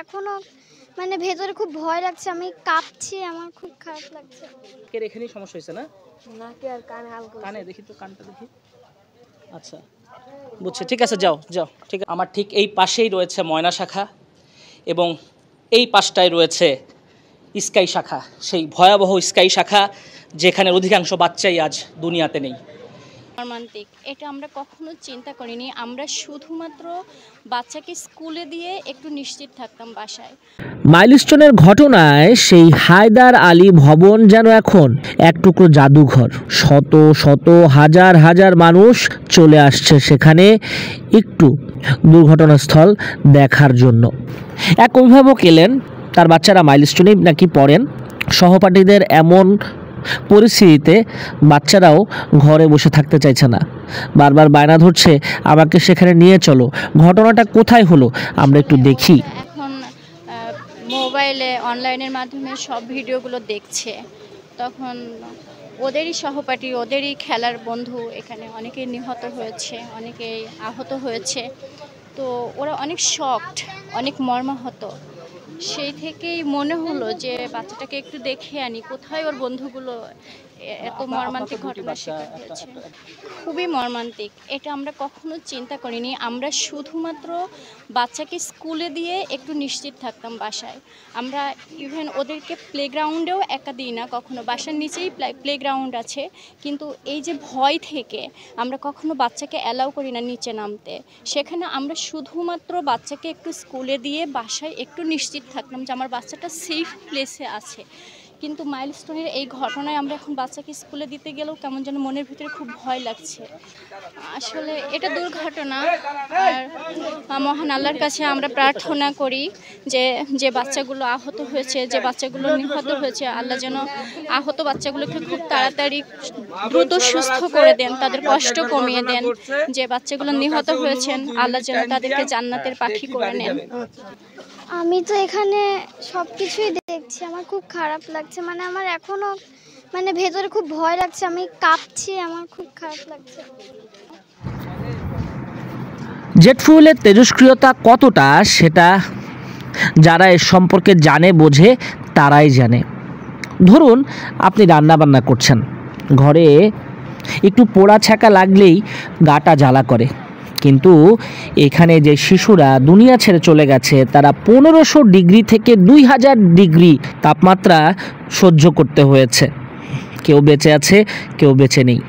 এখনো মানে ভেতরে খুব ভয় লাগছে, আমি কাঁপছি, আমার খুব খারাপ লাগছে। এর এখানেই সমস্যা হয়েছে না? নাকে আর কানে হালকা, কানে দেখি তো, কানটা দেখি। আচ্ছা বুঝছি, ঠিক আছে, যাও যাও, ঠিক আছে। আমার ঠিক এই পাশেই রয়েছে ময়না শাখা এবং এই পাশটায় রয়েছে স্কাই শাখা, সেই ভয়াবহ স্কাই শাখা যেখানে অধিকাংশ বাচ্চাই আজ দুনিয়াতে নেই। মর্মান্তিক, এটা আমরা কখনো চিন্তা করিনি। আমরা শুধুমাত্র বাচ্চাকে স্কুলে দিয়ে একটু নিশ্চিত থাকতাম বাসায়। মাইলস্টোনের ঘটনায় সেই হায়দার আলী ভবন যেন এখন এক টুকরো জাদুঘর। শত শত হাজার হাজার মানুষ চলে আসছে সেখানে একটু দুর্ঘটনাস্থল দেখার জন্য। এক অভিভাবক এলেন, তার বাচ্চারা মাইলস্টোনেই নাকি পড়েন। সহপাঠীদের এমন পরিস্থিতিতে বাচ্চারাও ঘরে বসে থাকতে চাইছে না, বারবার বায়না ধরছে আমাকে সেখানে নিয়ে চলো। ঘটনাটা কোথায় হলো আমরা একটু দেখি। এখন মোবাইলে অনলাইনের মাধ্যমে সব ভিডিওগুলো দেখছে, তখন ওদেরই সহপাঠী, ওদেরই খেলার বন্ধু এখানে অনেকেই নিহত হয়েছে, অনেকেই আহত হয়েছে। তো ওরা অনেক শকড, অনেক মর্মাহত। সেই থেকেই মনে হলো যে বাচ্চাটাকে একটু দেখে আনি, কোথায় ওর বন্ধুগুলো এত মর্মান্তিক ঘটনার শিকার হয়েছে। খুবই মর্মান্তিক, এটা আমরা কখনো চিন্তা করিনি। আমরা শুধুমাত্র বাচ্চাকে স্কুলে দিয়ে একটু নিশ্চিত থাকতাম বাসায়। আমরা ইভেন ওদেরকে প্লেগ্রাউন্ডেও একা দিই না কখনো, বাসার নিচেই প্লেগ্রাউন্ড আছে, কিন্তু এই যে ভয় থেকে আমরা কখনো বাচ্চাকে অ্যালাউ করি না নিচে নামতে। সেখানে আমরা শুধুমাত্র বাচ্চাকে একটু স্কুলে দিয়ে বাসায় একটু নিশ্চিত থাকলাম যে আমার বাচ্চাটা সেফ প্লেসে আছে। কিন্তু মাইলস্টোনের এই ঘটনায় আমরা এখন বাচ্চাকে স্কুলে দিতে গেলেও কেমন যেন মনের ভিতরে খুব ভয় লাগছে। আসলে এটা দুর্ঘটনা, আর মহান আল্লাহর কাছে আমরা প্রার্থনা করি যে যে বাচ্চাগুলো আহত হয়েছে, যে বাচ্চাগুলো নিহত হয়েছে, আল্লাহ যেন আহত বাচ্চাগুলোকে খুব তাড়াতাড়ি দ্রুত সুস্থ করে দেন, তাদের কষ্ট কমিয়ে দেন। যে বাচ্চাগুলো নিহত হয়েছেন, আল্লাহ যেন তাদেরকে জান্নাতের পাখি করে নেন। আমি তো এখানে সব কিছুই দেখছি, আমার খুব খারাপ লাগছে, মানে আমার এখনো মানে ভেতরে খুব ভয় লাগছে, আমি কাঁপছি, আমার খুব খারাপ লাগছে। জেট ফুয়েলের তেজস্ক্রিয়তা কতটা সেটা যারা এর সম্পর্কে জানে বোঝে তারাই জানে। ধরুন আপনি রান্না বান্না করছেন, ঘরে একটু পোড়া ছ্যাঁকা লাগলেই গাটা জ্বালা করে, কিন্তু এখানে যে শিশুরা দুনিয়া ছেড়ে চলে গেছে তারা 1500 ডিগ্রি থেকে 2000 ডিগ্রি তাপমাত্রা সহ্য করতে হয়েছে। কেউ বেঁচে আছে, কেউ বেঁচে নেই।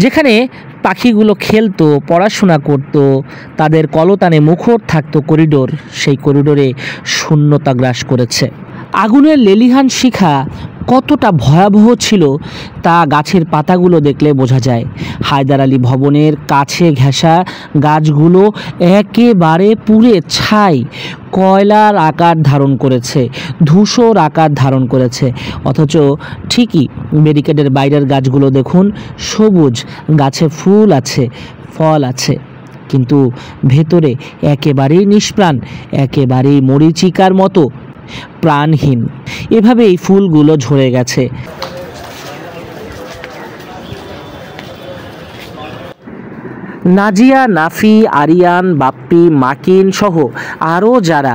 যেখানে পাখিগুলো খেলতো, পড়াশোনা করতো, তাদের কলতানে মুখর থাকতো করিডোর, সেই করিডোরে শূন্যতা গ্রাস করেছে। আগুনের লেলিহান শিখা কতটা ভয়াবহ ছিল তা গাছের পাতাগুলো দেখলে বোঝা যায়। হায়দার আলী ভবনের কাছে ঘেঁষা গাছগুলো একেবারে পুড়ে ছাই, কয়লার আকার ধারণ করেছে, ধূসর আকার ধারণ করেছে। অথচ ঠিকই ব্যারিকেডের বাইরের গাছগুলো দেখুন, সবুজ, গাছে ফুল আছে, ফল আছে, কিন্তু ভেতরে একেবারেই নিষ্প্রাণ, একেবারেই মরীচিকার মতো প্রাণহীন। এভাবেই ফুলগুলো ঝরে গেছে। নাজিয়া, নাফি, আরিয়ান, বাপ্পি, মাকিন সহ আরও যারা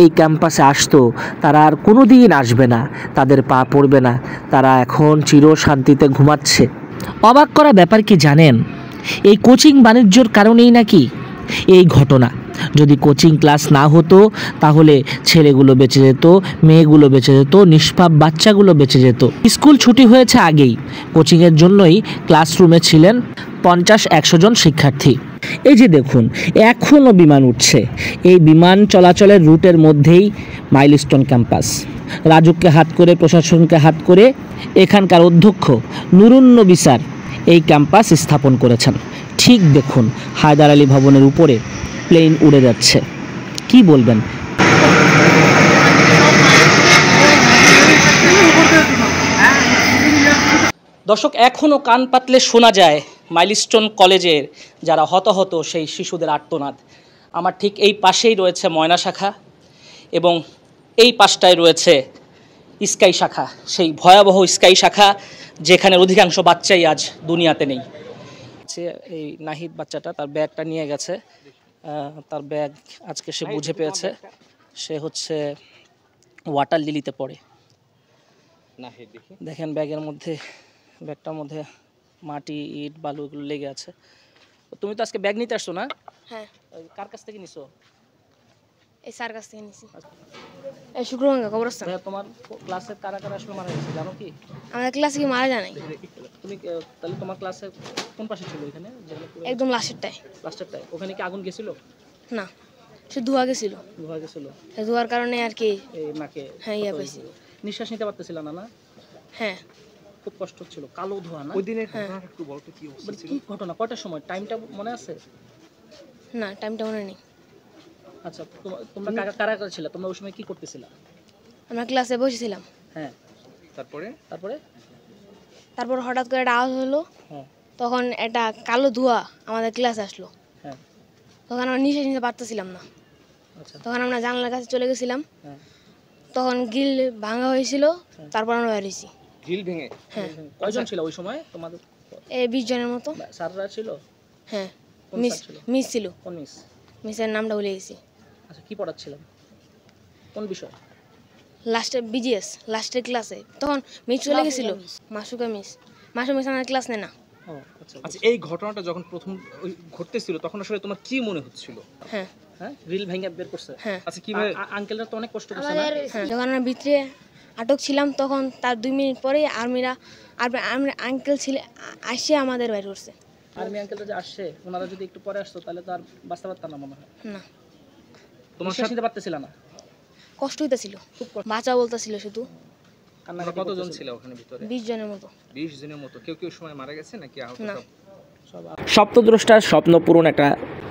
এই ক্যাম্পাসে আসতো তারা আর কোনো দিন আসবে না, তাদের পা পড়বে না, তারা এখন চিরশান্তিতে ঘুমাচ্ছে। অবাক করা ব্যাপার কি জানেন, এই কোচিং বাণিজ্যর কারণেই নাকি এই ঘটনা। যদি কোচিং ক্লাস না হতো তাহলে ছেলেগুলো বেঁচে যেত, মেয়েগুলো বেঁচে যেত, নিষ্পাপ বাচ্চাগুলো বেঁচে যেত। স্কুল ছুটি হয়েছে আগেই, কোচিংয়ের জন্যই ক্লাসরুমে ছিলেন 50-100 জন শিক্ষার্থী। এই যে দেখুন এখনও বিমান উঠছে, এই বিমান চলাচলের রুটের মধ্যেই মাইলস্টোন ক্যাম্পাস। রাজুককে হাত করে, প্রশাসনকে হাত করে এখানকার অধ্যক্ষ নুরুন্নবী স্যার এই ক্যাম্পাস স্থাপন করেছেন। ঠিক দেখুন হায়দার আলী ভবনের উপরে প্লেন উড়ে যাচ্ছে, কি বলবেন? দর্শক, এখনও কান পাতলে শোনা যায় মাইলস্টোন কলেজের যারা হতাহত সেই শিশুদের আর্তনাদ। আমার ঠিক এই পাশেই রয়েছে ময়না শাখা এবং এই পাশটায় রয়েছে স্কাই শাখা, সেই ভয়াবহ স্কাই শাখা যেখানে অধিকাংশ বাচ্চাই আজ দুনিয়াতে নেই। এই নাহিদ বাচ্চাটা তার ব্যাগটা নিয়ে গেছে, তার ব্যাগ আজকে সে বুঝে পেয়েছে। সে হচ্ছে ওয়াটার লিলিতে পড়ে। না হে দেখি দেখেন ব্যাগটার মধ্যে মাটি, ইট, বালু এগুলো লেগে আছে। তুমি তো আজকে ব্যাগ নিতে আসছো না? হ্যাঁ, কার কাছ থেকে নিছো? এই স্যার কাছ থেকে নিছি। এই শুক্রভাঙ্গা কবরস্থান। ভাইয়া, তোমার ক্লাসে কারা কারা আসলে মারা গেছে জানো কি? আমাদের ক্লাসে কি মারা যায় নাই? তুমি তাহলে তোমার ক্লাসে কোন পাশে ছিল এখানে? একদম লাস্টেরটায়। লাস্টেরটায়। ওখানে কি আগুন গেছিল? না, সে ধোয়া গেছিল। ধোয়া গেছিল? এই ধোয়ার কারণে আর কি এই নাকে হ্যাঁ ইয়া পাইছি। নিঃশ্বাস নিতে পারতেছিল না? না, হ্যাঁ খুব কষ্ট হচ্ছিল। কালো ধোয়া না? ওই দিনের ঘটনাটা একটু বলতো, কি অবস্থা ছিল? কি ঘটনা, কয়টার সময়, টাইমটা মনে আছে? না, টাইমটা মনে নেই। আচ্ছা, তোমরা কারা কারা ছিল? তোমরা ওই সময় কি করতেছিলা? আমরা ক্লাসে বসেছিলাম। হ্যাঁ, তারপরে তারপর হঠাৎ করে একটা আওয়াজ হলো। হ্যাঁ, তখন একটা কালো ধোঁয়া আমাদের ক্লাসে আসলো। হ্যাঁ, তখন আমরা নিঃশ্বাস নিতে পারতেছিলাম না। আচ্ছা, তখন আমরা জানলার কাছে চলে গেছিলাম। হ্যাঁ। তখন গ্রিল ভাঙা হয়েছিল। তারপর আমরা বেরিয়েছি। গ্রিল ভেঙে? হ্যাঁ, কয়জন ছিল ওই সময় তোমাদের? এই 20 জনের মতো। স্যাররা ছিল? হ্যাঁ, কোন মিস স্যার ছিল? মিস ছিল। কোন মিস? মিসের নামটা ভুলে গেছি। আচ্ছা, কি পড়াচ্ছিলেন, কোন বিষয়? লাস্টে বিজিএস লাস্টের ক্লাসে তখন মিস চলে গেছিল। মাসুকা মিস আমার ক্লাস নেয় না। ও আচ্ছা। আচ্ছা, এই ঘটনাটা যখন প্রথম ঘটতেছিল তখন আসলে তোমার কি মনে হচ্ছিল? হ্যাঁ, হ্যাঁ, গ্রিল ভেঙে বের করছে? হ্যাঁ, আচ্ছা, কিভাবে? আঙ্কেলরা তো অনেক কষ্ট করছে না? হ্যাঁ। যখন আমরা ভিতরে আটক ছিলাম তখন তার 2 মিনিট পরেই আর্মিরা আঙ্কেল ছিল আসে আমাদের বাইরে করছে। আর্মি আঙ্কেলরা যে আসছে, ওনারা যদি একটু পরে আসতো তাহলে তো আর বাঁচতে পারতাম না মনে হয়। না, তোমার সাথে নিতে পারতেছিল না? কষ্ট হইতেছিল, বাঁচা বলতেছিল শুধু। তোমরা কতজন ছিল ওখানে ভিতরে? 20 জনের মতো। 20 জনের মতো। কেউ কেউ সময় মারা গেছে নাকি আহত? না। সব স্বপ্নদ্রষ্টার স্বপ্ন পূরণ একটা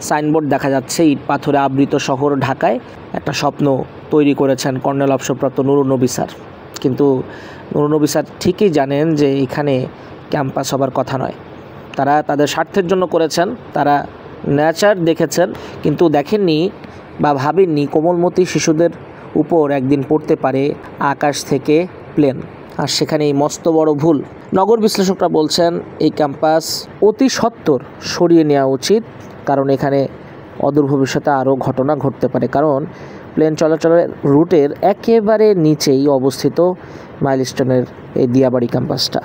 সাইনবোর্ড দেখা যাচ্ছে। ইট পাথরে আবৃত শহর ঢাকায় একটা স্বপ্ন তৈরি করেছেন কর্নেল অবসরপ্রাপ্ত নুরুন নবী স্যার। কিন্তু নুরুন নবী স্যার ঠিকই জানেন যে এখানে ক্যাম্পাস হবার কথা নয়। তারা তাদের স্বার্থের জন্য করেছেন, তারা নেচার দেখেছেন, কিন্তু দেখেননি বা ভাবেননি কোমলমতি শিশুদের উপর একদিন পড়তে পারে আকাশ থেকে প্লেন। আর সেখানে এই মস্ত বড় ভুল। নগর বিশ্লেষকরা বলছেন এই ক্যাম্পাস অতি সত্বর সরিয়ে নেওয়া উচিত, কারণ এখানে অদূর ভবিষ্যতে আরও ঘটনা ঘটতে পারে। কারণ প্লেন চলাচলের রুটের একেবারে নিচেই অবস্থিত মাইলস্টোনের এই দিয়াবাড়ি ক্যাম্পাসটা।